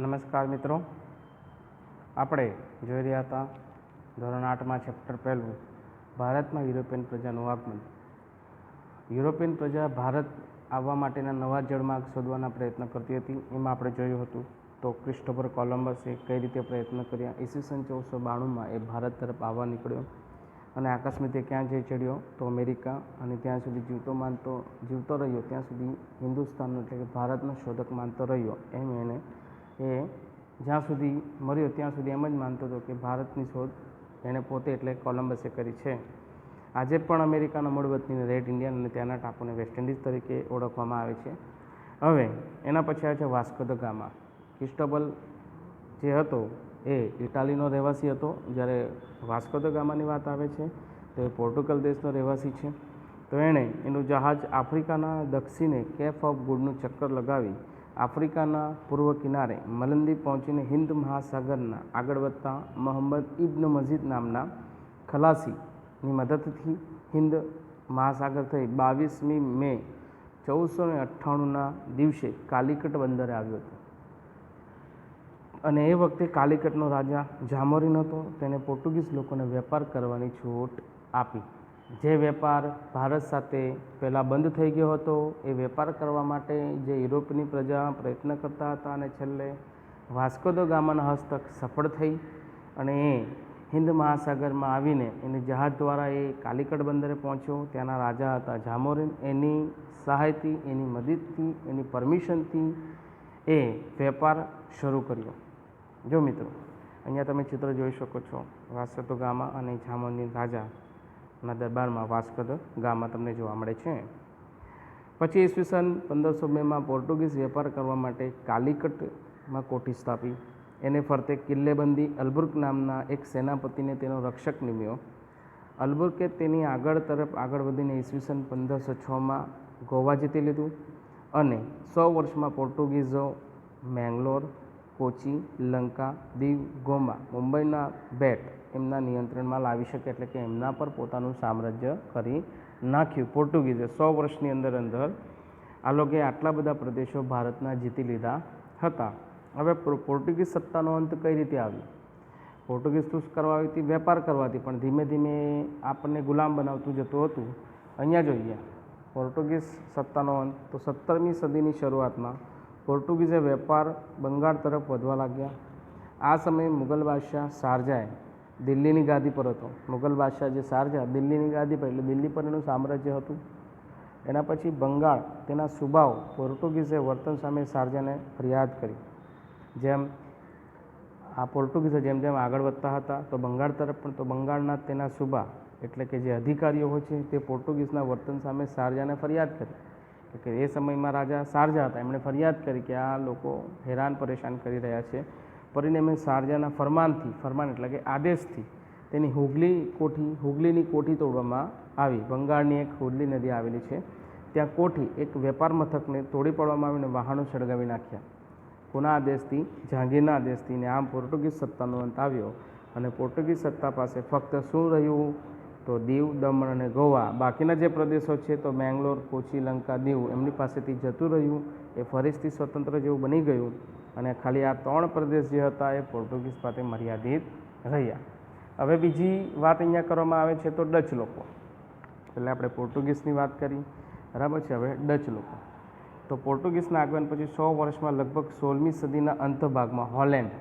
નમસ્કાર મિત્રો, આપણે જોઈ રહ્યા હતા ધોરણ 8માં ચેપ્ટર પહેલું ભારતમાં યુરોપિયન પ્રજાનું આગમન. યુરોપિયન પ્રજા ભારત આવવા માટેના નવા જળમાર્ગ શોધવાના પ્રયત્ન કરતી હતી. એમાં આપણે જોયું હતું તો ક્રિસ્ટોફર કોલંબસે કઈ રીતે પ્રયત્ન કર્યા. ઈસવીસન 1492માં એ ભારત તરફ આવવા નીકળ્યો અને આકસ્મિક તે ક્યાં જઈ ચડ્યો તો અમેરિકા, અને ત્યાં સુધી જીવતો રહ્યો ત્યાં સુધી હિન્દુસ્તાનનો એટલે કે ભારતનો શોધક માનતો રહ્યો. એમ એને જ્યાં સુધી મર્યો ત્યાં સુધી એમ જ માનતો હતો કે ભારતની શોધ એણે પોતે એટલે કોલંબસે કરી છે. આજે પણ અમેરિકાના મૂળ વતનીને રેડ ઇન્ડિયન અને ત્યાંના ટાપુને વેસ્ટ ઇન્ડિઝ તરીકે ઓળખવામાં આવે છે. હવે એના પછી આવે છે વાસ્કો દ ગામા. ક્રિસ્ટોબલ જે હતો એ ઇટાલીનો રહેવાસી હતો, જ્યારે વાસ્કો દ ગામાની વાત આવે છે તો એ પોર્ટુગલ દેશનો રહેવાસી છે. તો એણે એનું જહાજ આફ્રિકાના દક્ષિણે કેપ ઓફ ગુડનું ચક્કર લગાવી આફ્રિકાના પૂર્વ કિનારે મલંદી પહોંચીને હિન્દ મહાસાગરના આગળ વધતા મોહમ્મદ ઇબ્ન મજીદ નામના ખલાસીની મદદથી હિન્દ મહાસાગર થઈ 22મી મે 1498ના દિવસે કાલિકટ બંદરે આવ્યો હતો. અને એ વખતે કાલિકટનો રાજા જામોરીન હતો. તેને પોર્ટુગીઝ લોકોને વેપાર કરવાની છૂટ આપી. જે વેપાર ભારત સાથે પહેલાં બંધ થઈ ગયો હતો એ વેપાર કરવા માટે જે યુરોપની પ્રજા પ્રયત્ન કરતા હતા, અને છેલ્લે વાસ્કો દ ગામાના હસ્તક સફળ થઈ અને એ હિન્દ મહાસાગરમાં આવીને એની જહાજ દ્વારા એ કાલિકટ બંદરે પહોંચ્યો. ત્યાંના રાજા હતા જામોરીન. એની સહાયથી, એની મદદથી, એની પરમિશનથી એ વેપાર શરૂ કર્યો. જો મિત્રો, અહીંયા તમે ચિત્ર જોઈ શકો છો, વાસ્કો દ ગામા અને જામોરીન રાજાના દરબારમાં વાસ્કો દ ગામા તમને જોવા મળે છે. પછી ઈસવીસન 1502માં પોર્ટુગીઝ વેપાર કરવા માટે કાલિકટમાં કોઠી સ્થાપી. એને ફરતે કિલ્લેબંધી અલ્બુર્ક નામના એક સેનાપતિને તેનો રક્ષક નિમ્યો. અલ્બુર્કે તેની તરફ આગળ વધીને ઈસવીસન 1506માં ગોવા જીતી લીધું અને 100 વર્ષમાં પોર્ટુગીઝો મેંગલોર, કોચી, લંકા, દીવ, ગોમા, મુંબઈના બેટ એમના નિયંત્રણમાં લાવી શકે, એટલે કે એમના પર પોતાનું સામ્રાજ્ય કરી નાખ્યું. પોર્ટુગીઝે 100 વર્ષની અંદર આ લોકોએ આટલા બધા પ્રદેશો ભારતના જીતી લીધા હતા. હવે પોર્ટુગીઝ સત્તાનો અંત કઈ રીતે આવ્યો? પોર્ટુગીઝ શું કરવા આવી હતી? વેપાર કરવાથી, પણ ધીમે ધીમે આપણને ગુલામ બનાવતું જતું હતું. અહીંયા જોઈએ પોર્ટુગીઝ સત્તાનો અંત. તો 17મી સદીની શરૂઆતમાં પોર્ટુગીઝે વેપાર બંગાળ તરફ વધવા લાગ્યા. આ સમયે મુગલ બાદશાહ શારજાહ દિલ્હીની ગાદી પર હતો. મુગલ બાદશાહ જે શારજાહ દિલ્હીની ગાદી પર, એટલે દિલ્હી પર એનું સામ્રાજ્ય હતું. એના પછી બંગાળ તેના સુબાઓ પોર્ટુગીઝે વર્તન સામે શારજાહને ફરિયાદ કરી. જેમ આ પોર્ટુગીઝે જેમ જેમ આગળ વધતા હતા તો બંગાળ તરફ પણ, તો બંગાળના તેના સુબા એટલે કે જે અધિકારીઓ હોય છે તે પોર્ટુગીઝના વર્તન સામે શારજાહને ફરિયાદ કરી. કે એ સમયમાં રાજા શારજાહ હતા, એમણે ફરિયાદ કરી કે આ લોકો હેરાન પરેશાન કરી રહ્યા છે. પરિણામે શારજાહના ફરમાન એટલે કે આદેશથી તેની હુગલીની કોઠી તોડવામાં આવી. બંગાળની એક હુગલી નદી આવેલી છે, ત્યાં કોઠી એક વેપાર મથકને તોડી પાડવામાં આવીને વાહનો સળગાવી નાખ્યા. કોના આદેશથી? જહાંગીરના આદેશથી. ને આમ પોર્ટુગીઝ સત્તાનો અંત આવ્યો. અને પોર્ટુગીઝ સત્તા પાસે ફક્ત શું રહ્યું? તો દીવ, દમણ અને ગોવા, બાકીના જે પ્રદેશો છે તો મેંગલોર, કોચી, લંકા, દીવ એમની પાસેથી જતું રહ્યું. એ ફરીથી સ્વતંત્ર જેવું બની ગયું અને ખાલી આ 3 પ્રદેશ જે હતા એ પોર્ટુગીઝ પાસે મર્યાદિત રહ્યા. હવે બીજી વાત અહીંયા કરવામાં આવે છે તો ડચ લોકો. એટલે આપણે પોર્ટુગીઝની વાત કરી, બરાબર છે. હવે ડચ લોકો, તો પોર્ટુગીઝના આગમન પછી 100 વર્ષમાં લગભગ 16મી સદીના અંત ભાગમાં હોલેન્ડ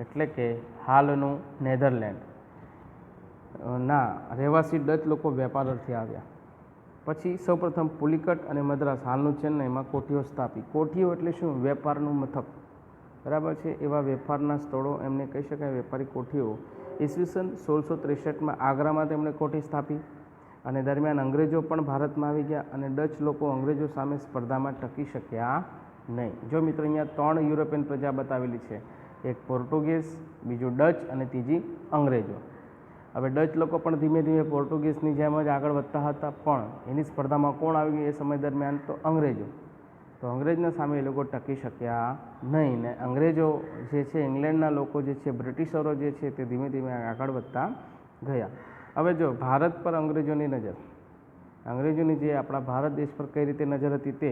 એટલે કે હાલનું નેધરલેન્ડ ના રહેવાસી ડચ લોકો વેપાર અર્થે આવ્યા. પછી સૌપ્રથમ પુલિકટ અને મદ્રાસ હાલનું ચેન્નઈમાં કોઠીઓ સ્થાપી. કોઠીઓ એટલે શું? વેપારનું મથક, બરાબર છે. એવા વેપારના સ્થળો એમને કહી શકાય વેપારી કોઠીઓ. ઈસવીસન 1663માં આગ્રામાં તેમણે કોઠી સ્થાપી. અને દરમિયાન અંગ્રેજો પણ ભારતમાં આવી ગયા અને ડચ લોકો અંગ્રેજો સામે સ્પર્ધામાં ટકી શક્યા નહીં. જો મિત્રો, અહીંયા 3 યુરોપિયન પ્રજા બતાવેલી છે, એક પોર્ટુગીઝ, બીજું ડચ અને ત્રીજી અંગ્રેજો. હવે ડચ લોકો પણ ધીમે ધીમે પોર્ટુગીઝની જેમ જ આગળ વધતા હતા, પણ એની સ્પર્ધામાં કોણ આવી ગયું એ સમય દરમિયાન? તો અંગ્રેજો. તો અંગ્રેજના સામે એ લોકો ટકી શક્યા નહીં. ને અંગ્રેજો જે છે, ઇંગ્લેન્ડના લોકો જે છે, બ્રિટિશરો જે છે તે ધીમે ધીમે આગળ વધતા ગયા. હવે જો ભારત પર અંગ્રેજોની નજર, અંગ્રેજોની જે આપણા ભારત દેશ પર કઈ રીતે નજર હતી તે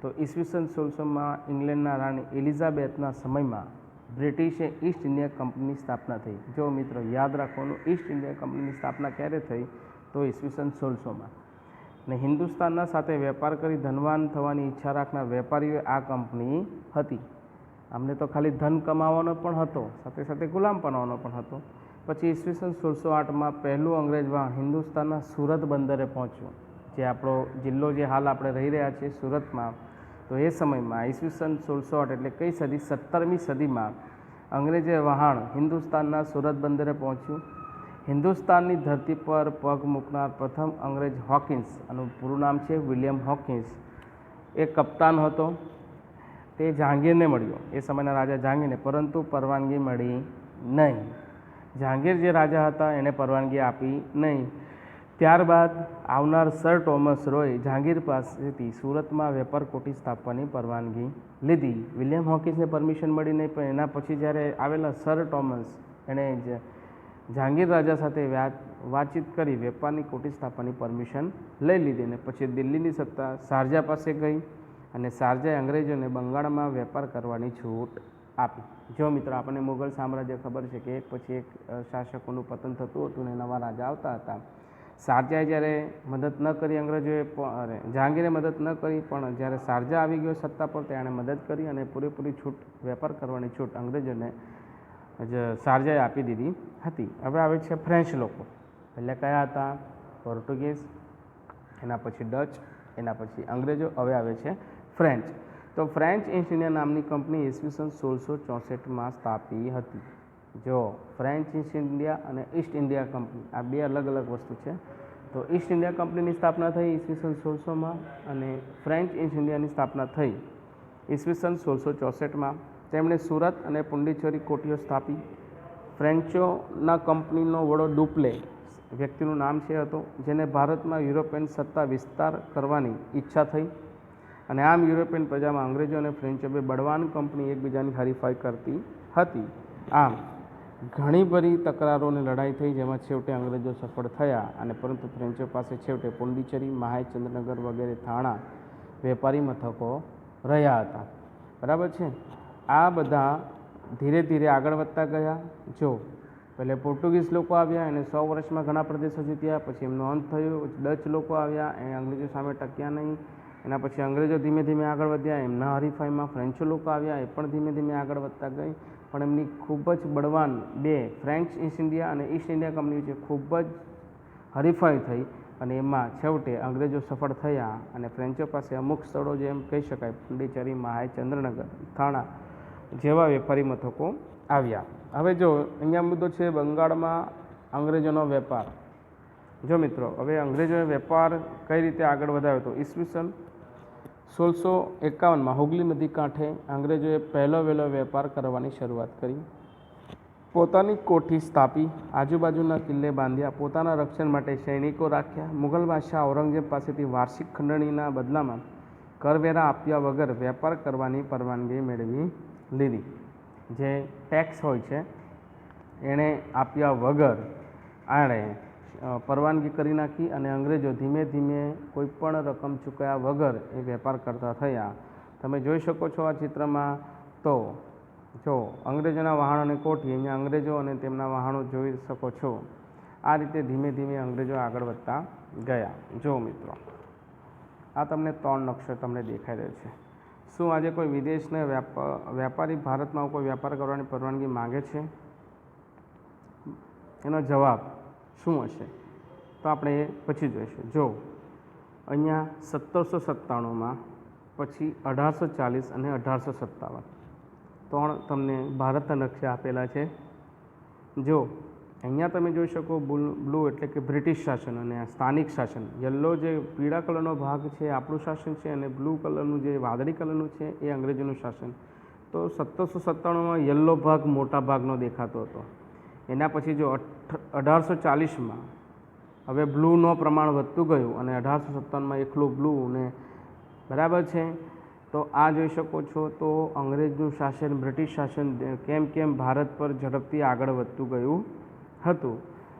તો ઈસવીસન 1600માં ઇંગ્લેન્ડના રાણી એલિઝાબેથના સમયમાં બ્રિટિશે ઈસ્ટ ઇન્ડિયા કંપનીની સ્થાપના થઈ. જો મિત્રો યાદ રાખવાનું, ઈસ્ટ ઇન્ડિયા કંપનીની સ્થાપના ક્યારે થઈ? તો ઈસવીસન 1600માં. ને હિન્દુસ્તાનના સાથે વેપાર કરી ધનવાન થવાની ઈચ્છા રાખનાર વેપારીઓએ આ કંપની હતી. અમને તો ખાલી ધન કમાવાનો પણ હતો, સાથે સાથે ગુલામ બનાવવાનો પણ હતો. પછી ઈસવીસન 1608માં પહેલું અંગ્રેજ વહાણ હિન્દુસ્તાનના સુરત બંદરે પહોંચ્યું, જે આપણો જિલ્લો જે હાલ આપણે રહી રહ્યા છીએ સુરતમાં. તો એ સમયમાં ઈસવીસન 1608 એટલે કઈ સદી? 17મી સદીમાં અંગ્રેજે વહાણ હિન્દુસ્તાનના સુરત બંદરે પહોંચ્યું. હિન્દુસ્તાનની ધરતી પર પગ મૂકનાર પ્રથમ અંગ્રેજ હોકિન્સ, આનું પૂરું નામ છે વિલિયમ હોકિન્સ, એ કપ્તાન હતો. તે જહાંગીરને મળ્યો, એ સમયના રાજા જહાંગીરને, પરંતુ પરવાનગી મળી નહીં. જહાંગીર જે રાજા હતા એને પરવાનગી આપી નહીં. ત્યારબાદ આવનાર સર ટોમસ રોય જહાંગીર પાસેથી સુરતમાં વેપાર કોઠી સ્થાપવાની પરવાનગી લીધી. વિલિયમ હોકિન્સને પરમિશન મળી નહીં, પણ એના પછી જ્યારે આવેલા સર ટોમસ એણે જહાંગીર રાજા સાથે વાતચીત કરી વેપારની કોઠી સ્થાપવાની પરમિશન લઈ લીધી. અને પછી દિલ્હીની સત્તા શારજા પાસે ગઈ અને શારજાએ અંગ્રેજોને બંગાળમાં વેપાર કરવાની છૂટ આપી. જો મિત્રો આપણને મુગલ સામ્રાજ્ય ખબર છે કે એક પછી એક શાસકોનું પતન થતું હતું અને નવા રાજા આવતા હતા. શારજાએ જ્યારે મદદ ન કરી અંગ્રેજોએ, જહાંગીરે મદદ ન કરી, પણ જ્યારે શારજા આવી ગયો સત્તા પર તેણે મદદ કરી અને પૂરેપૂરી છૂટ, વેપાર કરવાની છૂટ અંગ્રેજોને શારજાએ આપી દીધી હતી. હવે આવે છે ફ્રેન્ચ લોકો. પહેલાં કયા હતા? પોર્ટુગીઝ, એના પછી ડચ, એના પછી અંગ્રેજો, હવે આવે છે ફ્રેન્ચ. તો ફ્રેન્ચ ઈસ્ટ ઇન્ડિયા નામની કંપની ઈસવીસન 1664માં સ્થાપી હતી. જો ફ્રેન્ચ ઈસ્ટ ઇન્ડિયા અને ઈસ્ટ ઇન્ડિયા કંપની આ બે અલગ અલગ વસ્તુ છે. તો ઈસ્ટ ઇન્ડિયા કંપનીની સ્થાપના થઈ ઈસવીસન 1600માં અને ફ્રેન્ચ ઈસ્ટ ઇન્ડિયાની સ્થાપના થઈ ઈસવીસન 1664માં. તેમણે સુરત અને પુંડીચેરી કોઠીઓ સ્થાપી. ફ્રેન્ચોના કંપનીનો વડો ડુપ્લે વ્યક્તિનું નામ છે હતો, જેને ભારતમાં યુરોપિયન સત્તા વિસ્તાર કરવાની ઈચ્છા થઈ. અને આમ યુરોપિયન પ્રજામાં અંગ્રેજો અને ફ્રેન્ચો બે બળવાન કંપની એકબીજાની હરીફાઈ કરતી હતી. આમ ઘણી બધી તકરારો અને લડાઈ થઈ, જેમાં છેવટે અંગ્રેજો સફળ થયા અને પરંતુ ફ્રેન્ચો પાસે છેવટે પોંડિચેરી, મહાચંદ્રનગર વગેરે થાણા વેપારી મથકો રહ્યા હતા. બરાબર છે. આ બધા ધીરે ધીરે આગળ વધતા ગયા. જો પહેલે પોર્ટુગીઝ લોકો આવ્યા, એને 100 વર્ષમાં ઘણા પ્રદેશો જીત્યા. પછી એમનો અંત થયો. ડચ લોકો આવ્યા, એ અંગ્રેજો સામે ટક્યા નહીં. એના પછી અંગ્રેજો ધીમે ધીમે આગળ વધ્યા. એમના હરીફાઈમાં ફ્રેન્ચો લોકો આવ્યા, એ પણ ધીમે ધીમે આગળ વધતા ગઈ. પણ એમની ખૂબ જ બળવાન બે ફ્રેન્ચ ઈસ્ટ ઇન્ડિયા અને ઈસ્ટ ઇન્ડિયા કંપની વચ્ચે ખૂબ જ હરીફાઈ થઈ અને એમાં છેવટે અંગ્રેજો સફળ થયા અને ફ્રેન્ચો પાસે અમુક સ્થળો જેમ કહી શકાય પોંડિચેરી, મહાચંદ્રનગર, થાણા જેવા વેપારી મથકો આવ્યા. હવે જો અહીંયા મુદ્દો છે બંગાળમાં અંગ્રેજોનો વેપાર. જો મિત્રો હવે અંગ્રેજોએ વેપાર કઈ રીતે આગળ વધાર્યો? તો ઈસવીસન 1651માં હુગલી નદી કાંઠે અંગ્રેજોએ પહેલો વહેલો વેપાર કરવાની શરૂઆત કરી. પોતાની કોઠી સ્થાપી, આજુબાજુના કિલ્લે બાંધ્યા, પોતાના રક્ષણ માટે સૈનિકો રાખ્યા. મુગલ બાદશાહ ઔરંગઝેબ પાસેથી વાર્ષિક ખંડણીના બદલામાં કરવેરા આપ્યા વગર વેપાર કરવાની પરવાનગી મેળવી લીધી. જે ટેક્સ હોય છે એણે આપ્યા વગર આણે પરવાનગી કરી નાખી અને અંગ્રેજો ધીમે ધીમે કોઈ પણ રકમ ચૂકવ્યા વગર એ વેપાર કરતા થયા. તમે જોઈ શકો છો આ ચિત્રમાં. તો જો અંગ્રેજોના વહાણ અને કોઠી, અહીંયા અંગ્રેજો અને તેમના વહાણો જોઈ શકો છો. આ રીતે ધીમે ધીમે અંગ્રેજો આગળ વધતા ગયા. જો મિત્રો આ તમને 3 નકશો તમને દેખાઈ રહ્યો છે. શું આજે કોઈ વિદેશને વેપારી ભારતમાં કોઈ વેપાર કરવાની પરવાનગી માગે છે? એનો જવાબ શું હશે? તો આપણે એ પછી જોઈશું. જો અહીંયા 1797માં, પછી 1840 અને 1857 3 તમને ભારતના નકશા આપેલા છે. જો અહીંયા તમે જોઈ શકો બ્લુ એટલે કે બ્રિટિશ શાસન અને સ્થાનિક શાસન. યલો જે પીળા કલરનો ભાગ છે એ આપણું શાસન છે અને બ્લુ કલરનું જે વાદળી કલરનું છે એ અંગ્રેજોનું શાસન. તો 1797માં યલો ભાગ મોટા ભાગનો દેખાતો હતો. એના પછી જો 1840માં હવે બ્લૂનો પ્રમાણ વધતું ગયું અને 1857માં એકલું બ્લુ ને બરાબર છે. તો આ જોઈ શકો છો. તો અંગ્રેજનું શાસન, બ્રિટિશ શાસન કેમ કેમ ભારત પર ઝડપથી આગળ વધતું ગયું હતું.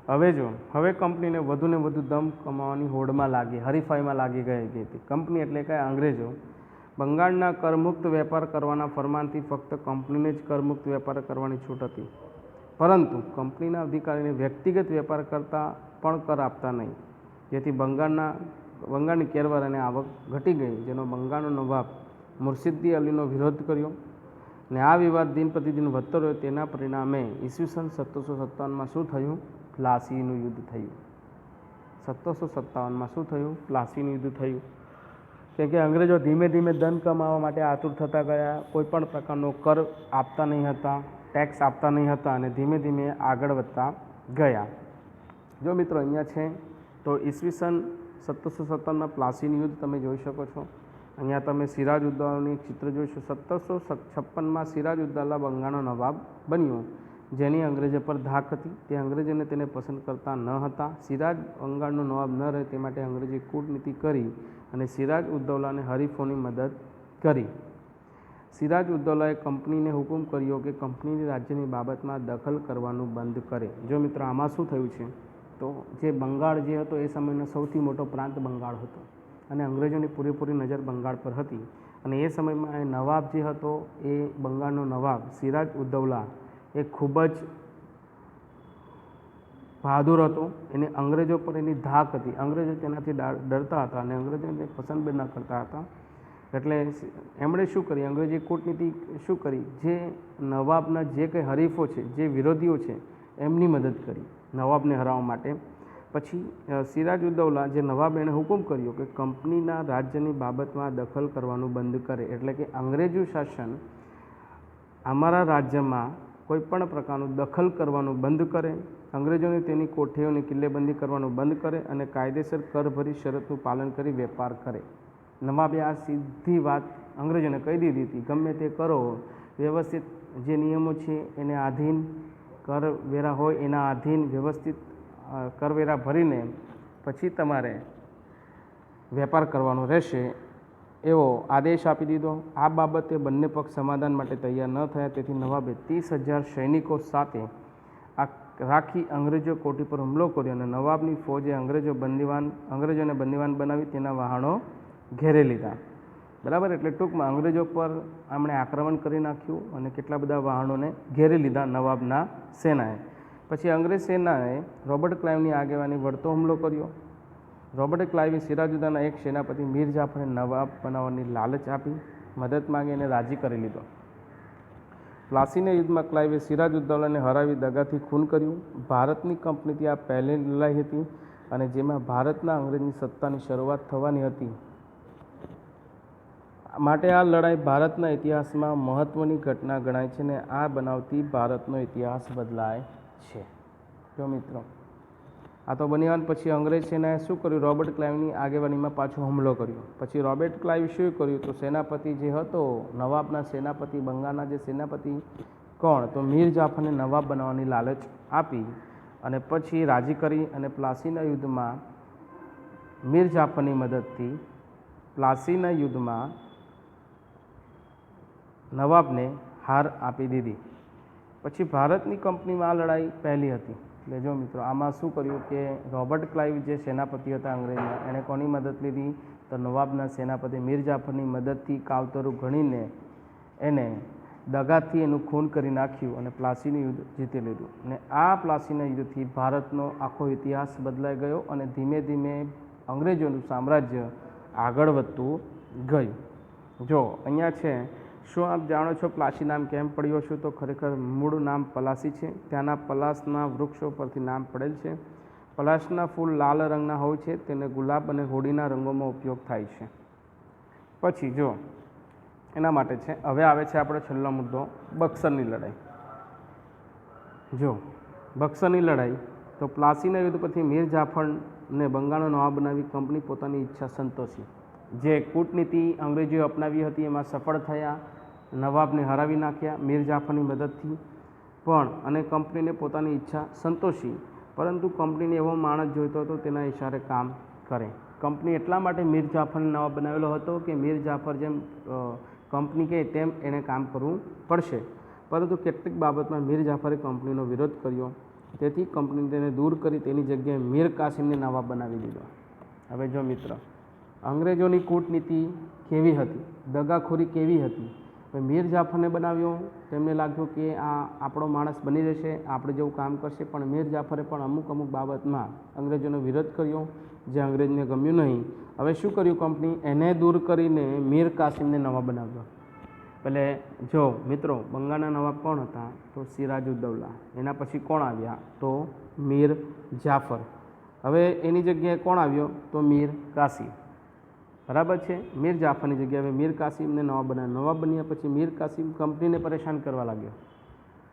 હવે કંપનીને વધુને વધુ દમ કમાવાની હોડમાં લાગી, હરીફાઈમાં લાગી ગઈ હતી. કંપની એટલે કે અંગ્રેજો. બંગાળના કરમુક્ત વેપાર કરવાના ફરમાનથી ફક્ત કંપનીને જ કરમુક્ત વેપાર કરવાની છૂટ હતી, પરંતુ કંપનીના અધિકારીને વ્યક્તિગત વેપાર કરતાં પણ કર આપતા નહીં, જેથી બંગાળની કેરવાર અને આવક ઘટી ગઈ, જેનો બંગાળનો નવાબ મુર્શિદી અલીનો વિરોધ કર્યો ને આ વિવાદ દિન પ્રતિદિન વધતો રહ્યો. તેના પરિણામે ઈસવીસન 1757માં શું થયું? પ્લાસીનું યુદ્ધ થયું. 1757માં શું થયું? પ્લાસીનું યુદ્ધ થયું. કેમ કે અંગ્રેજો ધીમે ધીમે ધન કમાવા માટે આતુર થતા ગયા, કોઈ પણ પ્રકારનો કર આપતા નહીં હતા, ટેક્સ આપતા નહીં હતા અને ધીમે ધીમે આગળ વધતા ગયા. જો મિત્રો અહીંયા છે તો ઈસવીસન 1757માં પ્લાસીનું યુદ્ધ તમે જોઈ શકો છો. અહીંયા તમે સિરાજ ઉદ્દૌલાનું ચિત્ર જોઈશો. 1756માં સિરાજ ઉદ્દૌલા બંગાળનો નવાબ બન્યો, જેની અંગ્રેજો પર ધાક હતી. તે અંગ્રેજોને તેને પસંદ કરતા ન હતા. સિરાજ બંગાળનો નવાબ ન રહે તે માટે અંગ્રેજોએ કૂટનીતિ કરી અને સિરાજ ઉદ્દૌલાને હરીફોની મદદ કરી. સિરાજ ઉદ્દૌલાએ કંપનીને હુકમ કર્યો કે કંપનીની રાજ્યની બાબતમાં દખલ કરવાનું બંધ કરે. જો મિત્રો આમાં શું થયું છે તો જે બંગાળ જે હતો એ સમયનો સૌથી મોટો પ્રાંત બંગાળ હતો અને અંગ્રેજોની પૂરેપૂરી નજર બંગાળ પર હતી. અને એ સમયમાં એ નવાબ જે હતો એ બંગાળનો નવાબ સિરાજ ઉદ્દૌલા એ ખૂબ જ બહાદુર હતો. એને અંગ્રેજો પર એની ધાક હતી. અંગ્રેજો તેનાથી ડરતા હતા અને અંગ્રેજોને પસંદ ન કરતા હતા. એટલે એમણે શું કરી? અંગ્રેજે કૂટનીતિ શું કરી? જે નવાબના જે કંઈ હરીફો છે, જે વિરોધીઓ છે, એમની મદદ કરી નવાબને હરાવવા માટે. પછી સિરાજ ઉદ્દૌલા જે નવાબ એણે હુકમ કર્યો કે કંપનીના રાજ્યની બાબતમાં દખલ કરવાનું બંધ કરે, એટલે કે અંગ્રેજો શાસન અમારા રાજ્યમાં કોઈ પણ પ્રકારનું દખલ કરવાનું બંધ કરે, અંગ્રેજોને તેની કોઠીઓની કિલ્લેબંધી કરવાનું બંધ કરે અને કાયદેસર કરભરી શરતનું પાલન કરી વેપાર કરે. નવાબે આ સીધી વાત અંગ્રેજોને કહી દીધી હતી, ગમે તે કરો, વ્યવસ્થિત જે નિયમો છે એને આધીન, કરવેરા હોય એના આધીન વ્યવસ્થિત કરવેરા ભરીને પછી તમારે વેપાર કરવાનો રહેશે એવો આદેશ આપી દીધો. આ બાબતે બંને પક્ષ સમાધાન માટે તૈયાર ન થયા, તેથી નવાબે 30,000 સૈનિકો સાથે રાખી અંગ્રેજો કોઠી પર હુમલો કર્યો અને નવાબની ફોજે અંગ્રેજોને બંદીવાન બનાવી તેના વહાણો ઘેરી લીધા. બરાબર, એટલે ટૂંકમાં અંગ્રેજો પર આમણે આક્રમણ કરી નાખ્યું અને કેટલા બધા વહાણોને ઘેરી લીધા નવાબના સેનાએ. પછી અંગ્રેજ સેનાએ રોબર્ટ ક્લાઇવની આગેવાની વળતો હુમલો કર્યો. રોબર્ટ ક્લાઇવે સિરાજુદ્દૌલાના એક સેનાપતિ મીર જાફરને નવાબ બનાવવાની લાલચ આપી, મદદ માંગી અને રાજી કરી લીધો. પ્લાસીના યુદ્ધમાં ક્લાઇવે સિરાજુદ્દૌલાને હરાવી દગાથી ખૂન કર્યું. ભારતની કંપનીથી આ પહેલી લડાઈ હતી અને જેમાં ભારતના અંગ્રેજની સત્તાની શરૂઆત થવાની હતી. માટે આ લડાઈ ભારતના ઇતિહાસમાં મહત્ત્વની ઘટના ગણાય છે અને આ બનાવથી ભારતનો ઇતિહાસ બદલાય છે. જો મિત્રો આ તો બન્યા પછી અંગ્રેજ સેનાએ શું કર્યું? રોબર્ટ ક્લાઇવની આગેવાનીમાં પાછો હુમલો કર્યો. પછી રોબર્ટ ક્લાઇવ શું કર્યું? તો સેનાપતિ જે હતો નવાબના સેનાપતિ, બંગાળના જે સેનાપતિ કોણ? તો મીર જાફરને નવાબ બનાવવાની લાલચ આપી અને પછી રાજી કરી અને પ્લાસીના યુદ્ધમાં મીર જાફરની મદદથી પ્લાસીના યુદ્ધમાં નવાબને હાર આપી દીધી. પછી ભારતની કંપનીમાં આ લડાઈ પહેલી હતી. એટલે જો મિત્રો આમાં શું કર્યું કે રોબર્ટ ક્લાઇવ જે સેનાપતિ હતા અંગ્રેજના, એણે કોની મદદ લીધી? તો નવાબના સેનાપતિ મીર જાફરની મદદથી કાવતરું ગણીને એને દગાથી એનું ખૂન કરી નાખ્યું અને પ્લાસીનું યુદ્ધ જીતી લીધું. અને આ પ્લાસીના યુદ્ધથી ભારતનો આખો ઇતિહાસ બદલાઈ ગયો અને ધીમે ધીમે અંગ્રેજોનું સામ્રાજ્ય આગળ વધતું ગયું. જો અહીંયા છે, શું આપ જાણો છો પ્લાસી નામ કેમ પડ્યો છું? તો ખરેખર મૂળ નામ પલાસી છે. ત્યાંના પલાસના વૃક્ષો પરથી નામ પડેલ છે. પલાસના ફૂલ લાલ રંગના હોય છે, તેને ગુલાબ અને હોળીના રંગોમાં ઉપયોગ થાય છે. પછી જો એના માટે છે. હવે આવે છે આપણો છેલ્લો મુદ્દો, બક્સરની લડાઈ. જો બક્સરની લડાઈ, તો પ્લાસીના યુદ્ધ પછી મીર જાફરને બંગાળનો નવાબ બનાવી કંપની પોતાની ઈચ્છા સંતોષી. જે કૂટનીતિ અંગ્રેજોએ અપનાવી હતી એમાં સફળ થયા, નવાબને હરાવી નાખ્યા મીર જાફરની મદદથી પણ, અને કંપનીને પોતાની ઈચ્છા સંતોષી. પરંતુ કંપનીને એવો માણસ જોઈતો હતો તેના ઇશારે કામ કરે. કંપની એટલા માટે મીર જાફરને નવાબ બનાવેલો હતો કે મીર જાફર જેમ કંપની કહે તેમ એણે કામ કરવું પડશે. પરંતુ કેટલીક બાબતમાં મીર જાફરે કંપનીનો વિરોધ કર્યો, તેથી કંપની તેને દૂર કરી તેની જગ્યાએ મીર કાસિમને નવાબ બનાવી દીધો. હવે જો મિત્ર અંગ્રેજોની કૂટનીતિ કેવી હતી? દગાખોરી કેવી હતી? મીર જાફરને બનાવ્યો, તેમને લાગ્યું કે આ આપણો માણસ બની રહેશે, આપણે જેવું કામ કરશે, પણ મીર જાફરે પણ અમુક બાબતમાં અંગ્રેજોનો વિરોધ કર્યો, જે અંગ્રેજને ગમ્યું નહીં. હવે શું કર્યું કંપની? એને દૂર કરીને મીર કાસિમને નવાબ બનાવ્યો. એટલે જો મિત્રો, બંગાળના નવાબ કોણ હતા? તો સિરાજુદ્દૌલા. એના પછી કોણ આવ્યા? તો મીર જાફર. હવે એની જગ્યાએ કોણ આવ્યો? તો મીર કાસિમ. બરાબર છે. મીર જાફરની જગ્યાએ હવે મીર કાસિમને નવાબ બનાવ્યો. નવાબ બન્યા પછી મીર કાસિમ કંપનીને પરેશાન કરવા લાગ્યો.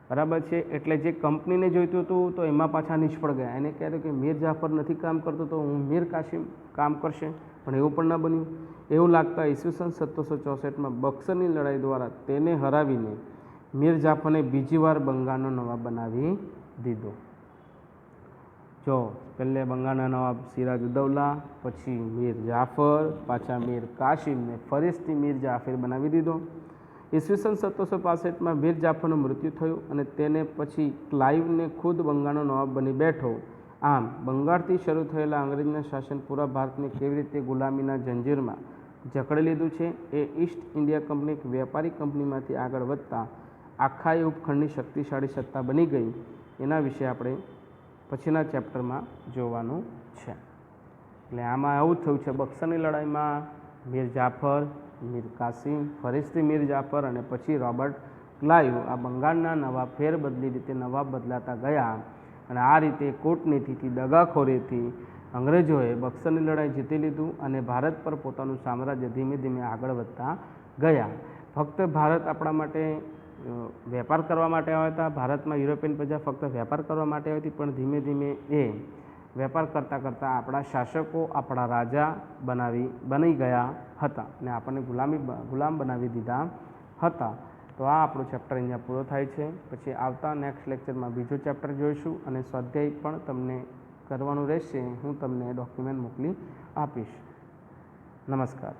બરાબર છે. એટલે જે કંપનીને જોઈતું હતું તો એમાં પાછા નિષ્ફળ ગયા. એને કહેતું કે મીર જાફર નથી કામ કરતો તો હું મીર કાસિમ કામ કરશે, પણ એવું પણ ન બન્યું. એવું લાગતા ઈસવીસન 1764માં બક્સરની લડાઈ દ્વારા તેને હરાવીને મીર જાફરને બીજી વાર બંગાળનો નવાબ બનાવી દીધો. જો પહેલે બંગાળના નવાબ સિરાજુદ્દૌલા, પછી મીર જાફર, પાછા મીર કાસિમને ફરીથી મીર જાફર બનાવી દીધો. ઈસવીસન 1765માં મીર જાફરનું મૃત્યુ થયું અને તેને પછી ક્લાઇવને ખુદ બંગાળનો નવાબ બની બેઠો. આમ બંગાળથી શરૂ થયેલા અંગ્રેજના શાસન પૂરા ભારતને કેવી રીતે ગુલામીના જંજીરમાં જકડી લીધું છે, એ ઈસ્ટ ઇન્ડિયા કંપની એક વેપારી કંપનીમાંથી આગળ વધતા આખા એ ઉપખંડની શક્તિશાળી સત્તા બની ગઈ, એના વિશે આપણે પછીના ચેપ્ટરમાં જોવાનું છે. એટલે આમાં આવું જ થયું છે. બક્સરની લડાઈમાં મીર જાફર, મીર કાસિમ, ફરીથી મીર જાફર અને પછી રોબર્ટ ક્લાઇવ, આ બંગાળના નવાબ ફેરબદલી રીતે નવાબ બદલાતા ગયા અને આ રીતે કૂટનીતિથી, દગાખોરીથી અંગ્રેજોએ બક્સરની લડાઈ જીતી લીધું અને ભારત પર પોતાનું સામ્રાજ્ય ધીમે ધીમે આગળ વધતા ગયા. ફક્ત ભારત આપણા માટે વેપાર કરવા માટે આવ્યા હતા. ભારતમાં યુરોપિયન પ્રજા ફક્ત વેપાર કરવા માટે આવી હતી, પણ ધીમે ધીમે એ વેપાર કરતાં કરતાં આપણા શાસકો, આપણા રાજા બની ગયા હતા અને આપણને ગુલામ બનાવી દીધા હતા. તો આ આપણો ચેપ્ટર અહીંયા પૂરો થાય છે. પછી આવતા નેક્સ્ટ લેક્ચરમાં બીજું ચેપ્ટર જોઈશું અને સ્વાધ્યાય પણ તમને કરવાનું રહેશે. હું તમને ડોક્યુમેન્ટ મોકલી આપીશ. નમસ્કાર.